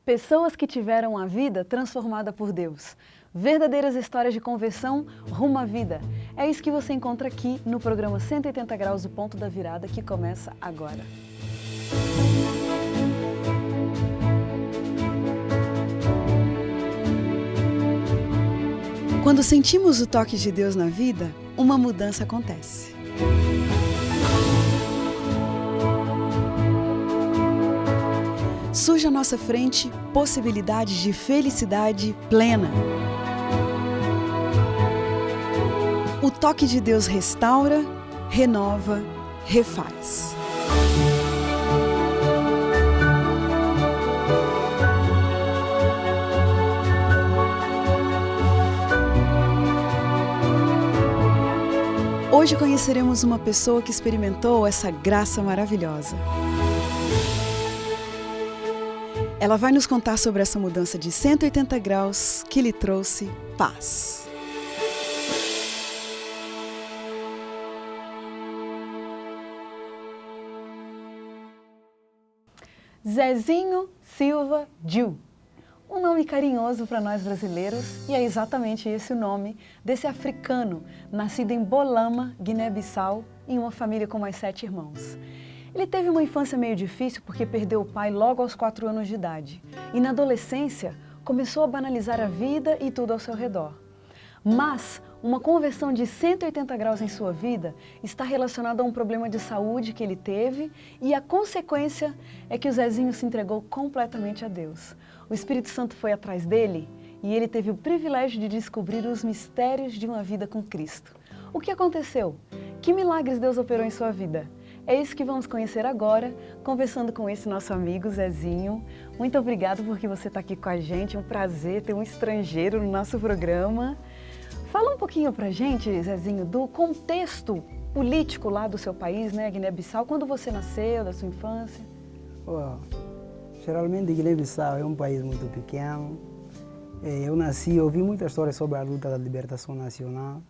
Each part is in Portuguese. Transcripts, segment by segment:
Pessoas que tiveram a vida transformada por Deus. Verdadeiras histórias de conversão rumo à vida. É isso que você encontra aqui no programa 180 Graus do Ponto da Virada, que começa agora. Quando sentimos o toque de Deus na vida, uma mudança acontece. Surge à nossa frente possibilidades de felicidade plena. O toque de Deus restaura, renova, refaz. Hoje conheceremos uma pessoa que experimentou essa graça maravilhosa. Ela vai nos contar sobre essa mudança de 180 graus que lhe trouxe paz. Zezinho Silva Gil. Um nome carinhoso para nós brasileiros, e é exatamente esse o nome desse africano, nascido em Bolama, Guiné-Bissau, em uma família com mais 7 irmãos. Ele teve uma infância meio difícil porque perdeu o pai logo aos 4 anos de idade. E na adolescência, começou a banalizar a vida e tudo ao seu redor. Mas uma conversão de 180 graus em sua vida está relacionada a um problema de saúde que ele teve, e a consequência é que o Zezinho se entregou completamente a Deus. O Espírito Santo foi atrás dele e ele teve o privilégio de descobrir os mistérios de uma vida com Cristo. O que aconteceu? Que milagres Deus operou em sua vida? É isso que vamos conhecer agora, conversando com esse nosso amigo Zezinho. Muito obrigado porque você está aqui com a gente, é um prazer ter um estrangeiro no nosso programa. Fala um pouquinho pra gente, Zezinho, do contexto político lá do seu país, né, Guiné-Bissau, quando você nasceu, da sua infância. Geralmente Guiné-Bissau é um país muito pequeno. Eu nasci, ouvi muitas histórias sobre a luta da libertação nacional.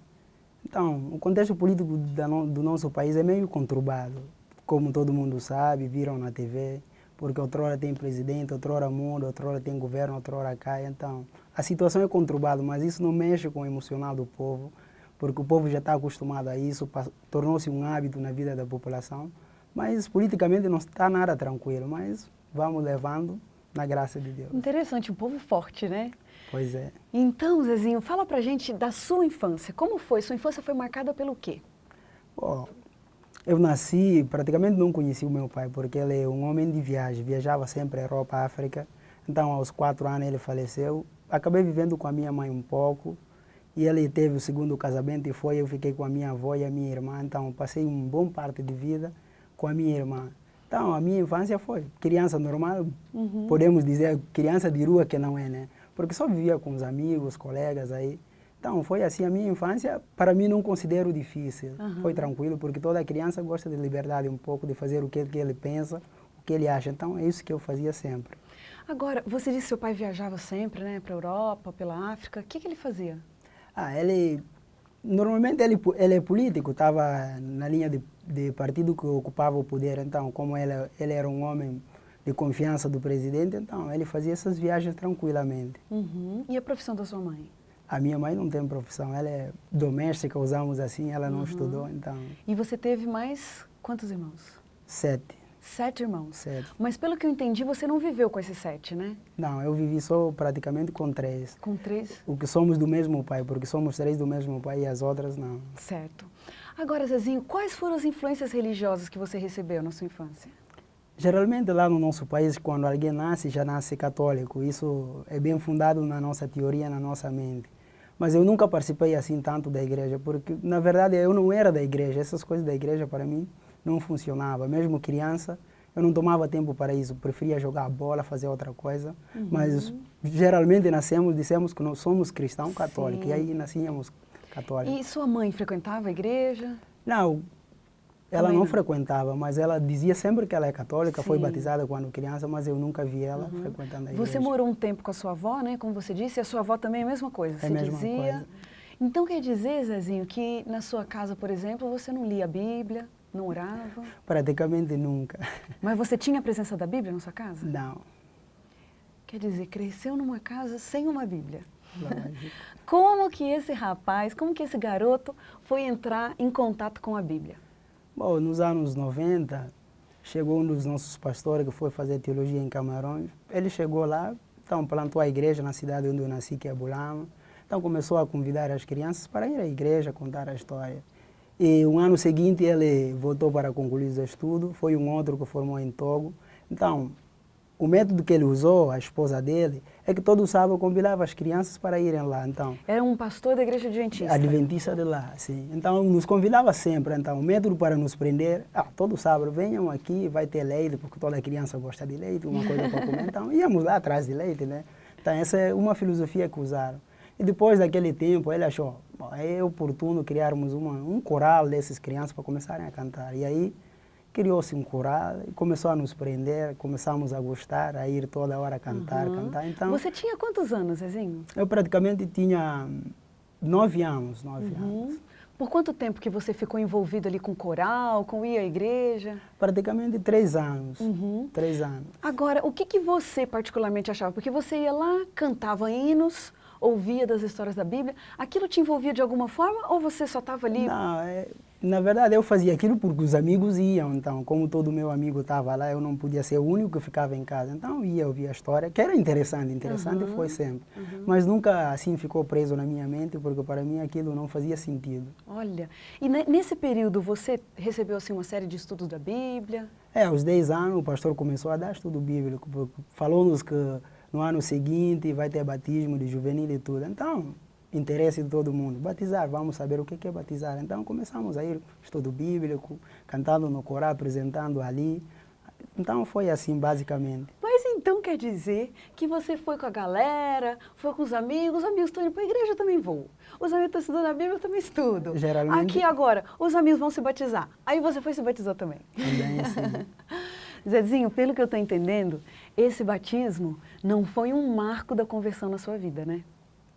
Então, o contexto político do nosso país é meio conturbado, como todo mundo sabe, viram na TV, porque outrora tem presidente, outrora muda, outrora tem governo, outrora cai. Então, a situação é conturbada, mas isso não mexe com o emocional do povo, porque o povo já está acostumado a isso, tornou-se um hábito na vida da população. Mas politicamente não está nada tranquilo, mas vamos levando na graça de Deus. Interessante, um povo forte, né? Pois é. Então, Zezinho, fala pra gente da sua infância. Como foi? Sua infância foi marcada pelo quê? Bom, eu nasci, praticamente não conheci o meu pai, porque ele é um homem de viagem, viajava sempre Europa, África. Então, aos 4 anos ele faleceu. Acabei vivendo com a minha mãe um pouco, e ele teve o segundo casamento e eu fiquei com a minha avó e a minha irmã. Então, passei uma boa parte de vida com a minha irmã. Então, a minha infância foi criança normal, podemos dizer criança de rua que não é, né? Porque só vivia com os amigos, colegas aí. Então, foi assim a minha infância. Para mim, não considero difícil. Foi tranquilo, porque toda criança gosta de liberdade um pouco, de fazer o que ele pensa, o que ele acha. Então, é isso que eu fazia sempre. Agora, você disse que seu pai viajava sempre, né? Para a Europa, pela África. O que ele fazia? Normalmente ele é político, estava na linha de partido que ocupava o poder. Então, como ele era um homem de confiança do presidente, então ele fazia essas viagens tranquilamente. E a profissão da sua mãe? A minha mãe não tem profissão, ela é doméstica, usamos assim, ela não estudou, então... E você teve mais quantos irmãos? 7. 7 irmãos? 7. Mas pelo que eu entendi, você não viveu com esses 7, né? Não, eu vivi só praticamente com 3. Com 3? O que somos do mesmo pai, porque somos 3 do mesmo pai e as outras não. Certo. Agora, Zezinho, quais foram as influências religiosas que você recebeu na sua infância? Geralmente lá no nosso país, quando alguém nasce, já nasce católico. Isso é bem fundado na nossa teoria, na nossa mente. Mas eu nunca participei assim tanto da igreja, porque na verdade eu não era da igreja. Essas coisas da igreja para mim não funcionavam. Mesmo criança, eu não tomava tempo para isso. Preferia jogar bola, fazer outra coisa. Mas geralmente dissemos que nós somos cristãos católicos. E aí nascíamos católicos. E sua mãe frequentava a igreja? Não. Ela não frequentava, mas ela dizia sempre que ela é católica, foi batizada quando criança, mas eu nunca vi ela frequentando a igreja. Você morou um tempo com a sua avó, né? Como você disse, e a sua avó também é a mesma coisa. É a mesma coisa. Então quer dizer, Zezinho, que na sua casa, por exemplo, você não lia a Bíblia, não orava? Praticamente nunca. Mas você tinha a presença da Bíblia na sua casa? Não. Quer dizer, cresceu numa casa sem uma Bíblia. Lógico. Como que esse rapaz, como que esse garoto foi entrar em contato com a Bíblia? Bom, nos anos 90, chegou um dos nossos pastores que foi fazer teologia em Camarões. Ele chegou lá, então plantou a igreja na cidade onde eu nasci, que é Bolama. Então começou a convidar as crianças para ir à igreja, contar a história. E um ano seguinte ele voltou para concluir os estudos, foi um outro que formou em Togo. Então, o método que ele usou, a esposa dele, é que todo sábado convidava as crianças para irem lá. Então, Era um pastor da igreja adventista. adventista de lá, sim. Então, nos convidava sempre. Então, o método para nos prender, todo sábado venham aqui, vai ter leite, porque toda criança gosta de leite, uma coisa para comer. Então, íamos lá atrás de leite, né? Então, essa é uma filosofia que usaram. E depois daquele tempo, ele achou, é oportuno criarmos um coral dessas crianças para começarem a cantar. E aí, criou-se um coral e começou a nos prender, começamos a gostar, a ir toda hora cantar, cantar. Então, Você tinha quantos anos, Zezinho? eu praticamente tinha 9 anos, 9 anos. Por quanto tempo que você ficou envolvido ali com coral, com ir à igreja? Praticamente 3 anos. 3 anos. Agora, o que você particularmente achava? Porque você ia lá, cantava hinos, ouvia das histórias da Bíblia. Aquilo te envolvia de alguma forma ou você só estava ali? Não, na verdade eu fazia aquilo porque os amigos iam. Então, como todo meu amigo estava lá, eu não podia ser o único que ficava em casa. Então, eu ia ouvir a história, que era interessante foi sempre. Mas nunca assim ficou preso na minha mente, porque para mim aquilo não fazia sentido. Olha, e nesse período você recebeu assim uma série de estudos da Bíblia? Aos 10 anos o pastor começou a dar estudo bíblico, falou-nos que no ano seguinte vai ter batismo de juvenil e tudo. Então, interesse de todo mundo, batizar, vamos saber o que é batizar. Então começamos a ir estudo bíblico, cantando no coral, apresentando ali. Então foi assim basicamente. Mas então quer dizer que você foi com a galera, foi com os amigos estão indo para a igreja, eu também vou. Os amigos estão estudando a Bíblia, eu também estudo. Geralmente. Aqui agora, os amigos vão se batizar. Aí você foi e se batizou também. Também assim. Zezinho, pelo que eu estou entendendo, esse batismo não foi um marco da conversão na sua vida, né?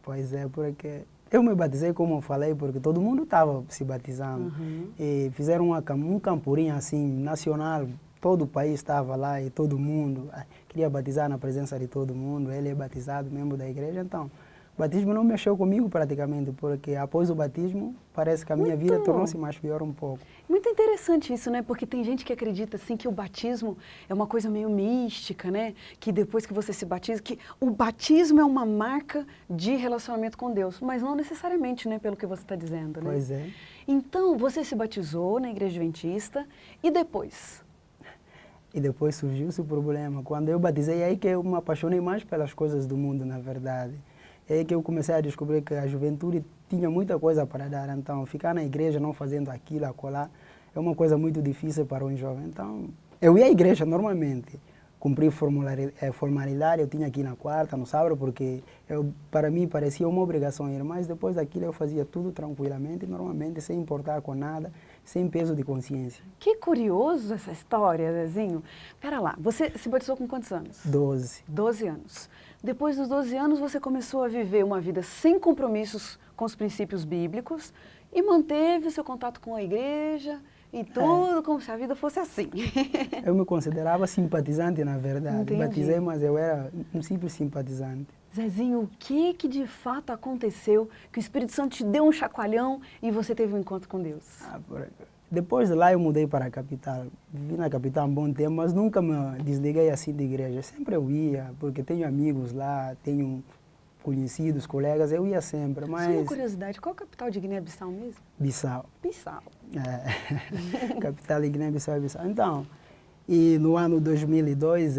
Pois é, porque eu me batizei, como eu falei, porque todo mundo estava se batizando. E fizeram um camporim assim, nacional, todo o país estava lá e todo mundo queria batizar na presença de todo mundo. Ele é batizado, membro da igreja, então o batismo não mexeu comigo praticamente, porque após o batismo parece que a minha vida tornou-se mais pior um pouco. Muito interessante isso, né? Porque tem gente que acredita assim que o batismo é uma coisa meio mística, né? Que depois que você se batiza, que o batismo é uma marca de relacionamento com Deus, mas não necessariamente, né? Pelo que você está dizendo, né? Pois é. Então, você se batizou na igreja adventista e depois? E depois surgiu-se o problema. Quando eu batizei, é aí que eu me apaixonei mais pelas coisas do mundo, na verdade. É aí que eu comecei a descobrir que a juventude tinha muita coisa para dar. Então, ficar na igreja não fazendo aquilo, acolá, é uma coisa muito difícil para um jovem. Então, eu ia à igreja normalmente. Cumpri formalidade, eu tinha aqui na quarta, no sábado, porque para mim parecia uma obrigação ir. Mas depois daquilo eu fazia tudo tranquilamente, normalmente, sem importar com nada, sem peso de consciência. Que curioso essa história, Zezinho. Pera lá, você se batizou com quantos anos? 12. 12 anos. Depois dos 12 anos, você começou a viver uma vida sem compromissos com os princípios bíblicos e manteve o seu contato com a igreja e tudo como se a vida fosse assim. Eu me considerava simpatizante, na verdade. Entendi. Batizei, mas eu era um simples simpatizante. Zezinho, o que de fato aconteceu que o Espírito Santo te deu um chacoalhão e você teve um encontro com Deus? Depois de lá eu mudei para a capital. Vivi na capital um bom tempo, mas nunca me desliguei assim de igreja. Sempre eu ia, porque tenho amigos lá, tenho conhecidos, colegas, eu ia sempre. Mas... Só uma curiosidade, qual a capital de Guiné-Bissau mesmo? Bissau. Bissau. Capital de Guiné-Bissau é Bissau. Então, e no ano 2002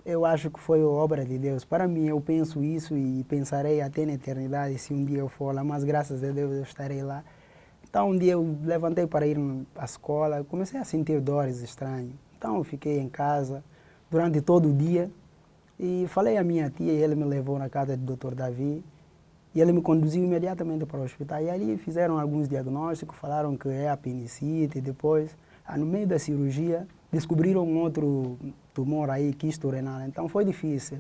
eu acho que foi obra de Deus. Para mim, eu penso isso e pensarei até na eternidade se um dia eu for lá, mas graças a Deus eu estarei lá. Então, um dia eu levantei para ir à escola, comecei a sentir dores estranhas. Então, eu fiquei em casa durante todo o dia e falei à minha tia e ele me levou na casa do Dr. Davi e ele me conduziu imediatamente para o hospital. E ali fizeram alguns diagnósticos, falaram que é apendicite. Depois, no meio da cirurgia, descobriram um outro tumor aí, quisto renal. Então, foi difícil.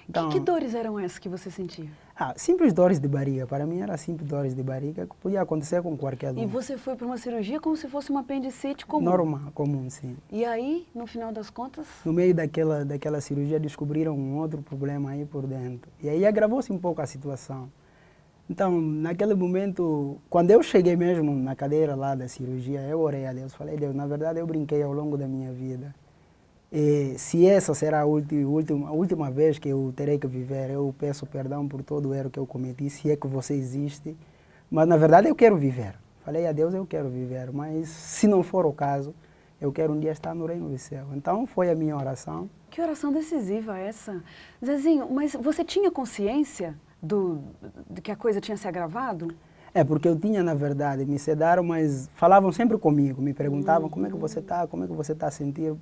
Então, que dores eram essas que você sentia? Simples dores de barriga. Para mim era simples dores de barriga que podia acontecer com qualquer um. E você foi para uma cirurgia como se fosse uma apendicite comum? Normal, comum, sim. E aí, no final das contas? No meio daquela cirurgia descobriram um outro problema aí por dentro. E aí agravou-se um pouco a situação. Então, naquele momento, quando eu cheguei mesmo na cadeira lá da cirurgia, eu orei a Deus. Falei, Deus, na verdade eu brinquei ao longo da minha vida. E se essa será a última vez que eu terei que viver, eu peço perdão por todo o erro que eu cometi, se é que você existe. Mas, na verdade, eu quero viver. Falei a Deus, eu quero viver. Mas, se não for o caso, eu quero um dia estar no reino do céu. Então, foi a minha oração. Que oração decisiva essa. Zezinho, mas você tinha consciência de que a coisa tinha se agravado? Porque eu tinha, na verdade, me sedaram, mas falavam sempre comigo, me perguntavam como é que você está, como é que você está a sentir.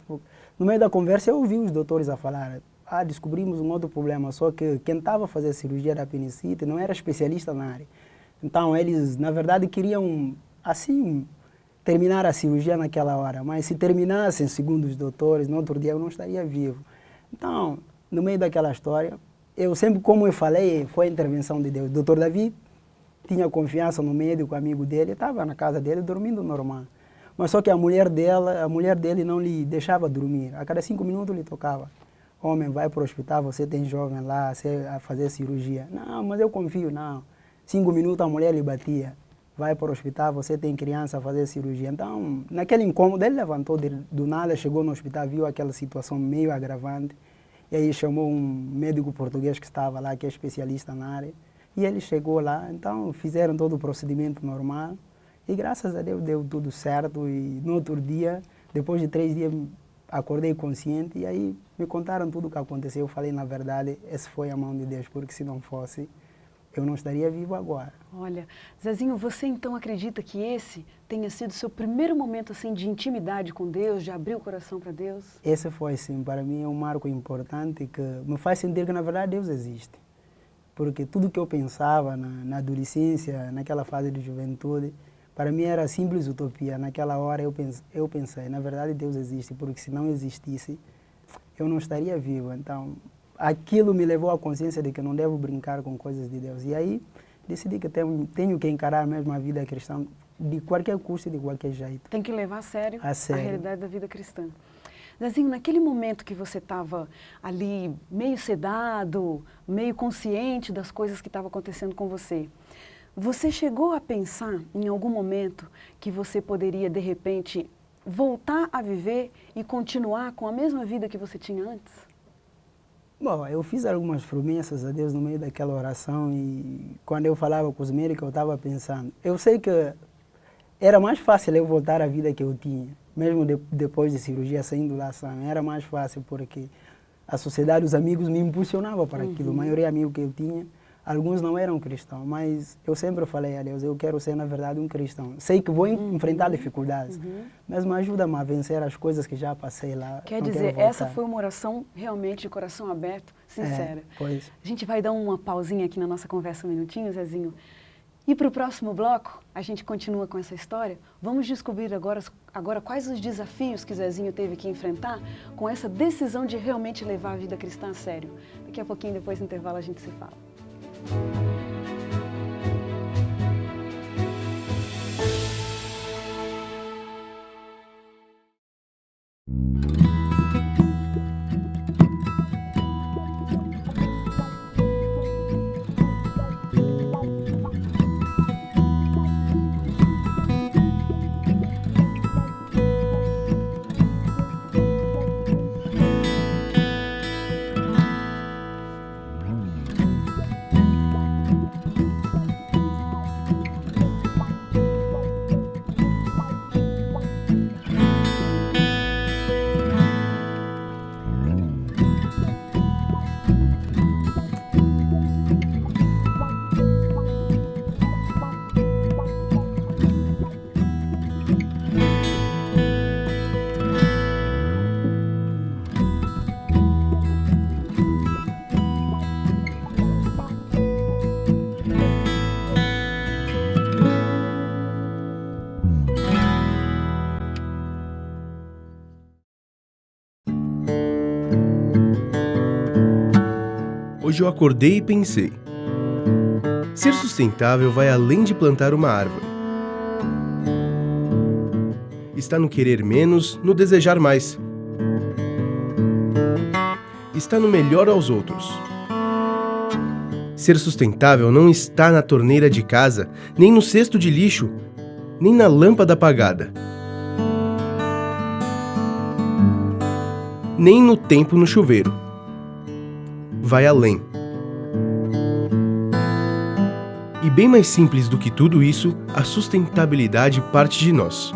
No meio da conversa eu ouvi os doutores a falar, descobrimos um outro problema, só que quem estava a fazer a cirurgia da apendicite não era especialista na área. Então eles, na verdade, queriam, assim, terminar a cirurgia naquela hora, mas se terminassem, segundo os doutores, no outro dia eu não estaria vivo. Então, no meio daquela história, eu sempre, como eu falei, foi a intervenção de Deus. O doutor Davi tinha confiança no médico, amigo dele, estava na casa dele dormindo normal. Mas só que a mulher dele não lhe deixava dormir. A cada 5 minutos lhe tocava. Homem, vai para o hospital, você tem jovem lá a fazer cirurgia. Não, mas eu confio, não. 5 minutos a mulher lhe batia. Vai para o hospital, você tem criança a fazer cirurgia. Então, naquele incômodo, ele levantou do nada, chegou no hospital, viu aquela situação meio agravante. E aí chamou um médico português que estava lá, que é especialista na área. E ele chegou lá, então fizeram todo o procedimento normal. E graças a Deus deu tudo certo. E no outro dia, depois de 3 dias, acordei consciente. E aí me contaram tudo o que aconteceu. Eu falei, na verdade, essa foi a mão de Deus, porque se não fosse, eu não estaria vivo agora. Olha, Zezinho, você então acredita que esse tenha sido o seu primeiro momento assim, de intimidade com Deus, de abrir o coração para Deus? Esse foi, sim, para mim é um marco importante que me faz sentir que, na verdade, Deus existe. Porque tudo que eu pensava na adolescência, naquela fase de juventude, para mim era simples utopia. Naquela hora eu pensei, na verdade Deus existe, porque se não existisse, eu não estaria vivo. Então, aquilo me levou à consciência de que não devo brincar com coisas de Deus. E aí, decidi que tenho que encarar mesmo a vida cristã de qualquer custo e de qualquer jeito. Tem que levar a sério a realidade da vida cristã. Zezinho, naquele momento que você estava ali meio sedado, meio consciente das coisas que estavam acontecendo com você, você chegou a pensar em algum momento que você poderia, de repente, voltar a viver e continuar com a mesma vida que você tinha antes? Bom, eu fiz algumas promessas a Deus no meio daquela oração e quando eu falava com os médicos eu estava pensando, eu sei que era mais fácil eu voltar à vida que eu tinha, mesmo depois de cirurgia, saindo da ação, era mais fácil porque a sociedade, os amigos me impulsionavam para aquilo. A maioria amigos que eu tinha, alguns não eram cristãos, mas eu sempre falei a Deus, eu quero ser na verdade um cristão. Sei que vou enfrentar dificuldades, mas me ajuda-me a vencer as coisas que já passei lá. Quer dizer, essa foi uma oração realmente de coração aberto, sincera. Pois. A gente vai dar uma pausinha aqui na nossa conversa um minutinho, Zezinho. E para o próximo bloco, a gente continua com essa história. Vamos descobrir agora quais os desafios que Zezinho teve que enfrentar com essa decisão de realmente levar a vida cristã a sério. Daqui a pouquinho, depois do intervalo, a gente se fala. Hoje eu acordei e pensei, Ser sustentável vai além de plantar uma árvore. Está no querer menos, no desejar mais. Está no melhor aos outros. Ser sustentável não está na torneira de casa, nem no cesto de lixo, nem na lâmpada apagada, nem no tempo no chuveiro. Vai além. E bem mais simples do que tudo isso, a sustentabilidade parte de nós.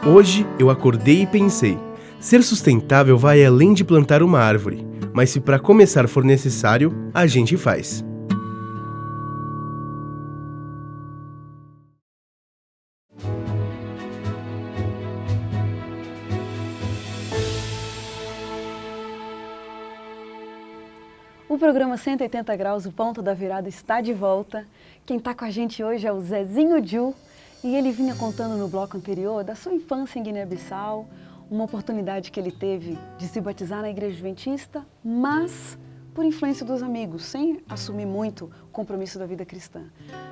Hoje eu acordei e pensei, ser sustentável vai além de plantar uma árvore, mas se para começar for necessário, a gente faz. O programa 180 Graus, o Ponto da Virada, está de volta. Quem está com a gente hoje é o Zezinho Ju, e ele vinha contando no bloco anterior da sua infância em Guiné-Bissau, uma oportunidade que ele teve de se batizar na Igreja Adventista, mas por influência dos amigos, sem assumir muito o compromisso da vida cristã.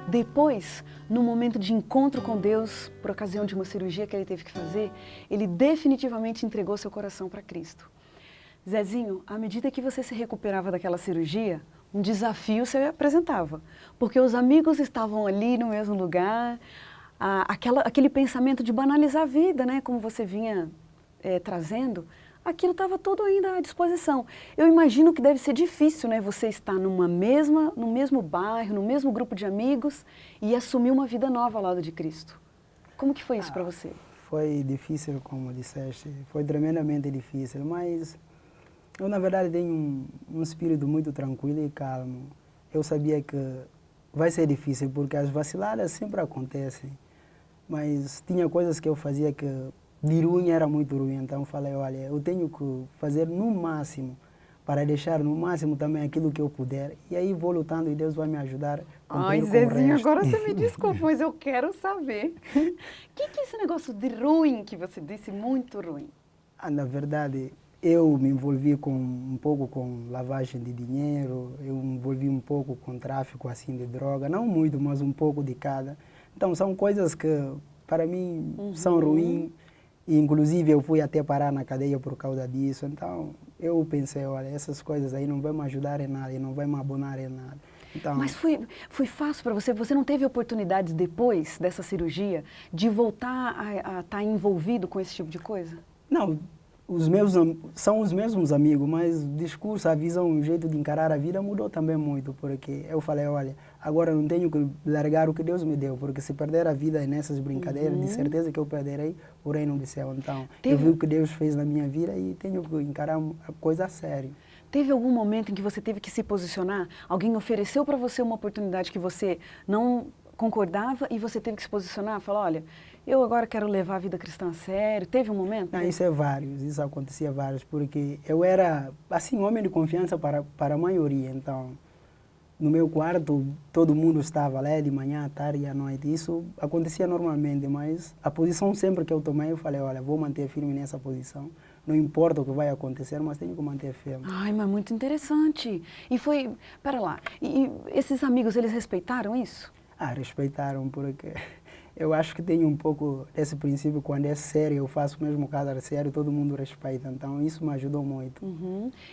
Depois, no momento de encontro com Deus, por ocasião de uma cirurgia que ele teve que fazer, ele definitivamente entregou seu coração para Cristo. Zezinho, à medida que você se recuperava daquela cirurgia, um desafio se apresentava, porque os amigos estavam ali no mesmo lugar, aquele pensamento de banalizar a vida, né, como você vinha trazendo, aquilo estava tudo ainda à disposição. Eu imagino que deve ser difícil, né, você estar no mesmo bairro, no mesmo grupo de amigos e assumir uma vida nova ao lado de Cristo. Como que foi isso para você? Foi difícil, como disseste, foi tremendamente difícil, mas eu, na verdade, tenho um espírito muito tranquilo e calmo. Eu sabia que vai ser difícil, porque as vaciladas sempre acontecem. Mas tinha coisas que eu fazia que de ruim era muito ruim. Então eu falei, olha, eu tenho que fazer no máximo, para deixar no máximo também aquilo que eu puder. E aí vou lutando e Deus vai me ajudar a cumprir com o Zezinho, resto. agora você me desculpa, mas eu quero saber. O que é esse negócio de ruim que você disse, muito ruim? Na verdade, eu me envolvi um pouco com lavagem de dinheiro, eu me envolvi um pouco com tráfico assim de droga, não muito, mas um pouco de cada. Então são coisas que para mim são ruins, e inclusive eu fui até parar na cadeia por causa disso. Então eu pensei, olha, essas coisas aí não vão me ajudar em nada, e não vão me abonar em nada. Então, mas foi fácil para você? Você não teve oportunidades depois dessa cirurgia de voltar a estar envolvido com esse tipo de coisa? Não. São os mesmos amigos, mas o discurso, a visão, o jeito de encarar a vida mudou também muito, porque eu falei, olha, agora não tenho que largar o que Deus me deu, porque se perder a vida nessas brincadeiras, de certeza que eu perderei o reino do céu. Então, eu vi o que Deus fez na minha vida e tenho que encarar a coisa a sério. Teve algum momento em que você teve que se posicionar? Alguém ofereceu para você uma oportunidade que você não concordava e você teve que se posicionar? Falar, olha, eu agora quero levar a vida cristã a sério. Teve um momento? Não, isso acontecia vários, porque eu era, assim, homem de confiança para a maioria. Então, no meu quarto, todo mundo estava lá de manhã, à tarde e à noite. Isso acontecia normalmente, mas a posição sempre que eu tomei, eu falei, olha, vou manter firme nessa posição. Não importa o que vai acontecer, mas tenho que manter firme. Ai, mas muito interessante. E foi, pera lá, e esses amigos, eles respeitaram isso? Respeitaram, porque eu acho que tenho um pouco desse princípio, quando é sério, eu faço mesmo caso sério, todo mundo respeita. Então, isso me ajudou muito.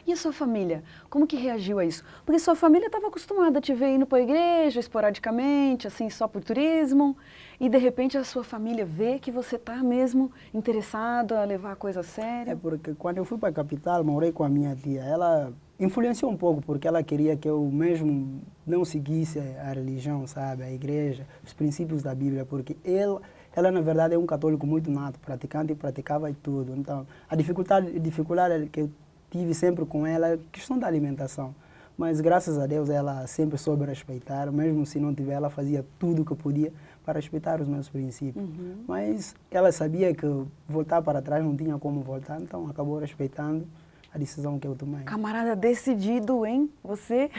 E a sua família? Como que reagiu a isso? Porque sua família estava acostumada a te ver indo para a igreja, esporadicamente, assim, só por turismo, e de repente a sua família vê que você está mesmo interessado a levar a coisa a sério. É porque quando eu fui para a capital, morei com a minha tia, ela influenciou um pouco, porque ela queria que eu mesmo não seguisse a religião, sabe, a igreja, os princípios da Bíblia, porque ela na verdade é um católico muito nato, praticante e praticava tudo. Então, a dificuldade que eu tive sempre com ela é a questão da alimentação. Mas graças a Deus ela sempre soube respeitar, mesmo se não tiver, ela fazia tudo o que podia para respeitar os meus princípios. Mas ela sabia que voltar para trás não tinha como voltar, então acabou respeitando a decisão que eu tomei. Camarada decidido, hein? Você?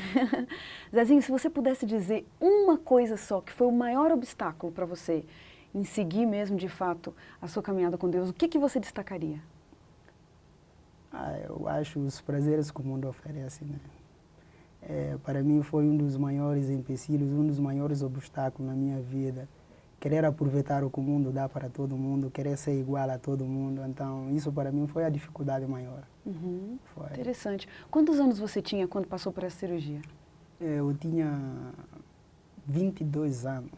Zezinho, se você pudesse dizer uma coisa só, que foi o maior obstáculo para você em seguir mesmo, de fato, a sua caminhada com Deus, o que você destacaria? Eu acho os prazeres que o mundo oferece, né? para mim foi um dos maiores empecilhos, um dos maiores obstáculos na minha vida. Querer aproveitar o que o mundo dá para todo mundo, querer ser igual a todo mundo. Então, isso para mim foi a dificuldade maior. Foi. Interessante. Quantos anos você tinha quando passou por essa cirurgia? Eu tinha 22 anos.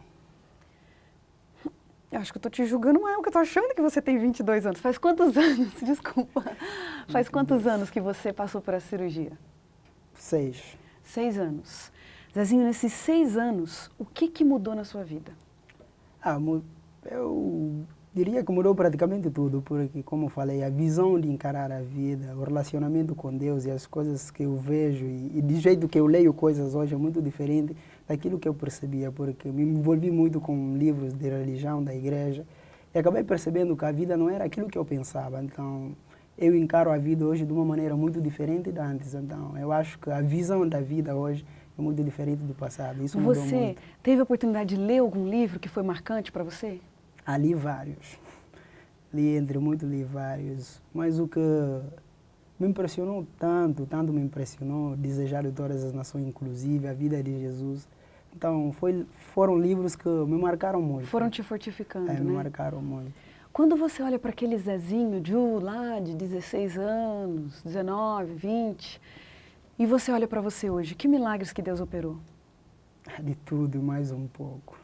Eu acho que eu estou te julgando mais, porque eu estou achando que você tem 22 anos. Faz quantos anos, desculpa, faz quantos anos que você passou por essa cirurgia? 6. 6 anos. Zezinho, nesses 6 anos, o que mudou na sua vida? Eu diria que mudou praticamente tudo, porque, como eu falei, a visão de encarar a vida, o relacionamento com Deus e as coisas que eu vejo e do jeito que eu leio coisas hoje é muito diferente daquilo que eu percebia, porque me envolvi muito com livros de religião, da igreja, e acabei percebendo que a vida não era aquilo que eu pensava. Então, eu encaro a vida hoje de uma maneira muito diferente da antes. Então, eu acho que a visão da vida hoje é muito diferente do passado. Isso mudou muito. Você teve a oportunidade de ler algum livro que foi marcante para você? Li vários. Li entre muitos, li vários. Mas o que me impressionou tanto me impressionou, Desejar de Todas as Nações, inclusive, A Vida de Jesus. Então, foram livros que me marcaram muito. Foram te fortificando, né? Me marcaram muito. Quando você olha para aquele Zezinho, lá de 16 anos, 19, 20, e você olha para você hoje, que milagres que Deus operou? De tudo mais um pouco.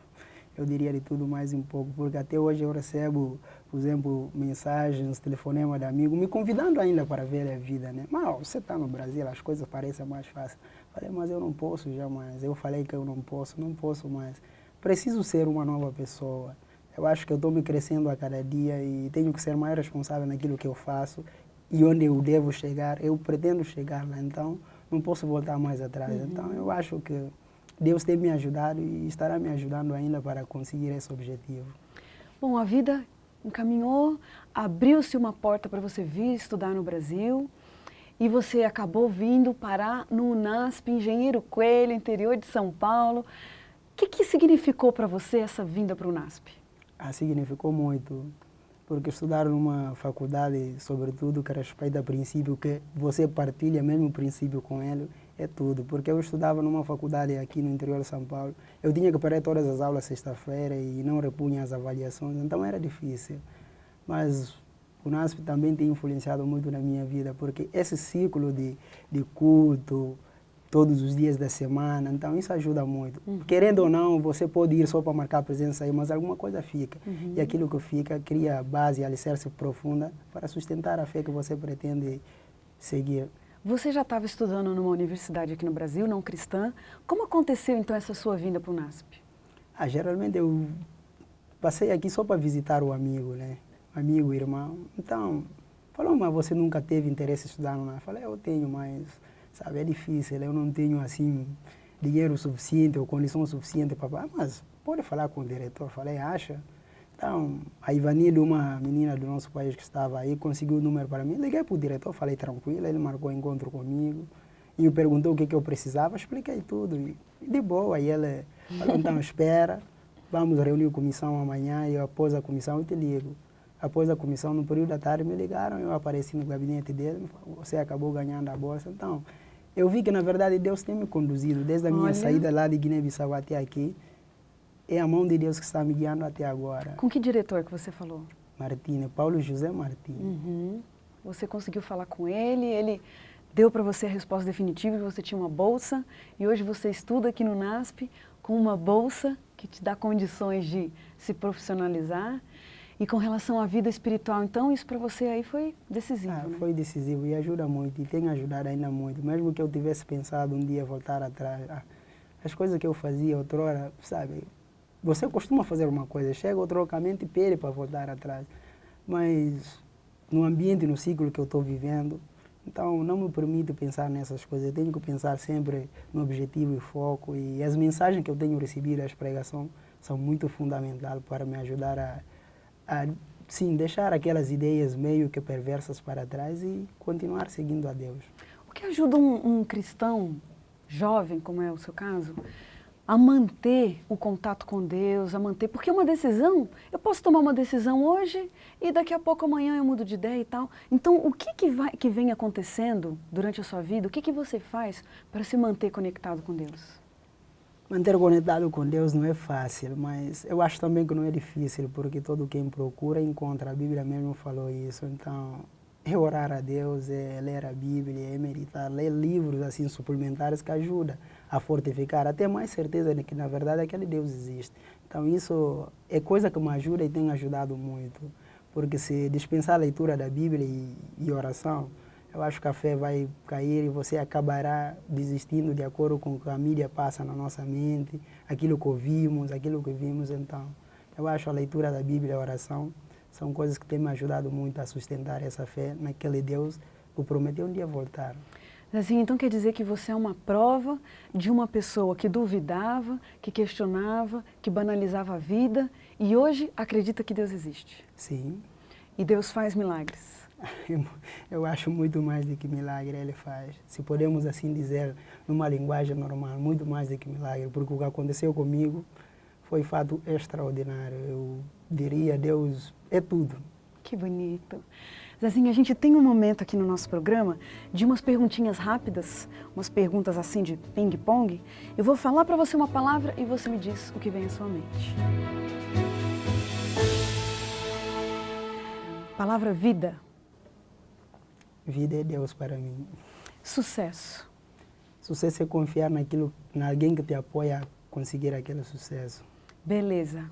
Eu diria de tudo mais um pouco, porque até hoje eu recebo, por exemplo, mensagens, telefonemas de amigos, me convidando ainda para ver a vida, né? Mas você está no Brasil, as coisas parecem mais fáceis. Falei, mas eu não posso jamais. Eu falei que eu não posso mais. Preciso ser uma nova pessoa. Eu acho que eu estou me crescendo a cada dia e tenho que ser mais responsável naquilo que eu faço e onde eu devo chegar. Eu pretendo chegar lá, então não posso voltar mais atrás. Então eu acho que Deus tem me ajudado e estará me ajudando ainda para conseguir esse objetivo. Bom, a vida encaminhou, abriu-se uma porta para você vir estudar no Brasil e você acabou vindo parar no UNASP, Engenheiro Coelho, interior de São Paulo. O que significou para você essa vinda para o UNASP? Significou muito, porque estudar numa faculdade, sobretudo, que respeita princípio, que você partilha mesmo princípio com ele, é tudo. Porque eu estudava numa faculdade aqui no interior de São Paulo, eu tinha que perder todas as aulas sexta-feira e não repunha as avaliações, então era difícil. Mas o NASP também tem influenciado muito na minha vida, porque esse ciclo de culto, todos os dias da semana, então isso ajuda muito. Querendo ou não, você pode ir só para marcar presença aí, mas alguma coisa fica. E aquilo que fica cria base, alicerce profunda para sustentar a fé que você pretende seguir. Você já estava estudando numa universidade aqui no Brasil, não cristã. Como aconteceu então essa sua vinda para o NASP? Geralmente eu passei aqui só para visitar o amigo, né? Amigo, irmão. Então, falou, mas você nunca teve interesse em estudar no NASP? Falei, eu tenho, mas sabe, é difícil, eu não tenho assim dinheiro suficiente ou condição suficiente para... mas pode falar com o diretor. Falei, acha? Então, a Ivanilda, uma menina do nosso país que estava aí, conseguiu o número para mim. Liguei para o diretor, falei tranquilo, ele marcou encontro comigo e me perguntou o que eu precisava, expliquei tudo. E de boa, e ele falou, então espera, vamos reunir a comissão amanhã e após a comissão eu te ligo. Após a comissão, no período da tarde, me ligaram, eu apareci no gabinete dele, você acabou ganhando a bolsa. Então, eu vi que, na verdade, Deus tem me conduzido, desde a minha saída lá de Guiné-Bissau até aqui. É a mão de Deus que está me guiando até agora. Com que diretor que você falou? Martins, Paulo José Martins. Você conseguiu falar com ele, ele deu para você a resposta definitiva que você tinha uma bolsa e hoje você estuda aqui no NASP com uma bolsa que te dá condições de se profissionalizar. E com relação à vida espiritual, então, isso para você aí foi decisivo, né? Foi decisivo e ajuda muito, e tem ajudado ainda muito. Mesmo que eu tivesse pensado um dia voltar atrás, as coisas que eu fazia outrora, sabe? Você costuma fazer uma coisa, chega outro caminho e pede para voltar atrás. Mas no ambiente, no ciclo que eu estou vivendo, então não me permite pensar nessas coisas. Eu tenho que pensar sempre no objetivo e foco. E as mensagens que eu tenho recebido, as pregações, são muito fundamentais para me ajudar a sim, deixar aquelas ideias meio que perversas para trás e continuar seguindo a Deus. O que ajuda um cristão jovem, como é o seu caso, a manter o contato com Deus, a manter... Porque uma decisão, eu posso tomar uma decisão hoje e daqui a pouco amanhã eu mudo de ideia e tal. Então, o que vem acontecendo durante a sua vida? O que você faz para se manter conectado com Deus? Manter conectado com Deus não é fácil, mas eu acho também que não é difícil, porque todo quem procura encontra. A Bíblia mesmo falou isso. Então, é orar a Deus, é ler a Bíblia, é meditar, ler livros assim suplementares que ajudam a fortificar, a ter mais certeza de que na verdade aquele Deus existe. Então isso é coisa que me ajuda e tem ajudado muito, porque se dispensar a leitura da Bíblia e oração, eu acho que a fé vai cair e você acabará desistindo de acordo com o que a mídia passa na nossa mente, aquilo que ouvimos, aquilo que vimos. Então, eu acho a leitura da Bíblia e a oração são coisas que têm me ajudado muito a sustentar essa fé naquele Deus que prometeu um dia voltar. Assim, então quer dizer que você é uma prova de uma pessoa que duvidava, que questionava, que banalizava a vida e hoje acredita que Deus existe. Sim. E Deus faz milagres. Eu acho muito mais do que milagre Ele faz. Se podemos assim dizer, numa linguagem normal, muito mais do que milagre, porque o que aconteceu comigo foi fato extraordinário. Eu diria, Deus é tudo. Que bonito. Zezinho, a gente tem um momento aqui no nosso programa de umas perguntinhas rápidas, umas perguntas assim de ping-pong. Eu vou falar para você uma palavra e você me diz o que vem à sua mente. Palavra vida. Vida é Deus para mim. Sucesso. Sucesso é confiar naquilo, em alguém que te apoia a conseguir aquele sucesso. Beleza.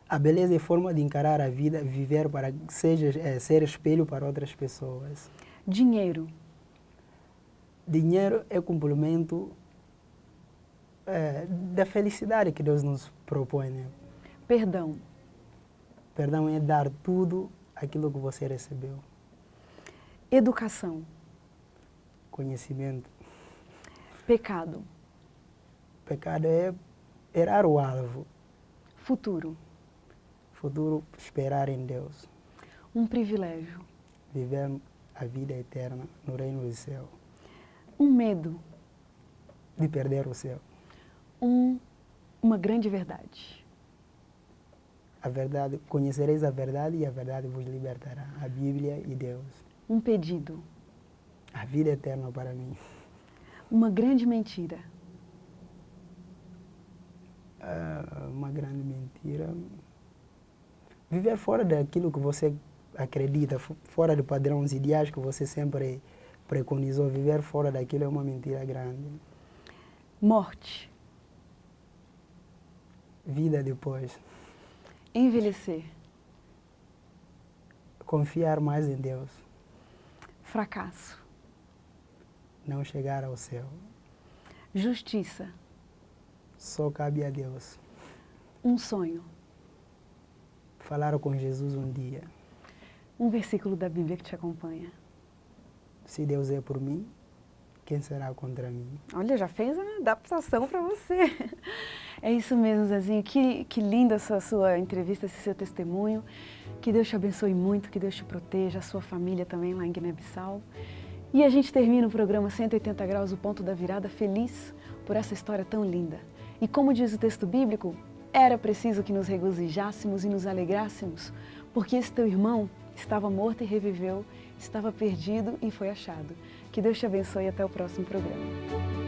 A beleza é forma de encarar a vida, viver para ser espelho para outras pessoas. Dinheiro. Dinheiro é complemento da felicidade que Deus nos propõe. Né? Perdão. Perdão é dar tudo aquilo que você recebeu. Educação. Conhecimento. Pecado. Pecado é errar o alvo. Futuro. Futuro, esperar em Deus. Um privilégio. Viver a vida eterna no reino do céu. Um medo. De perder o céu. Uma grande verdade. A verdade, conhecereis a verdade e a verdade vos libertará. A Bíblia e Deus. Um pedido. A vida eterna para mim. Uma grande mentira. Uma grande mentira. Viver fora daquilo que você acredita, fora do padrão, os ideais que você sempre preconizou. Viver fora daquilo é uma mentira grande. Morte. Vida depois. Envelhecer. Confiar mais em Deus. Fracasso. Não chegar ao céu. Justiça. Só cabe a Deus. Um sonho. Falar com Jesus um dia. Um versículo da Bíblia que te acompanha. Se Deus é por mim, quem será contra mim? Olha, já fez uma adaptação para você. É isso mesmo, Zezinho. Que linda essa sua entrevista, esse seu testemunho. Que Deus te abençoe muito, que Deus te proteja, a sua família também lá em Guiné-Bissau. E a gente termina o programa 180 Graus, o Ponto da Virada, feliz por essa história tão linda. E como diz o texto bíblico, era preciso que nos regozijássemos e nos alegrássemos, porque esse teu irmão estava morto e reviveu, estava perdido e foi achado. Que Deus te abençoe e até o próximo programa.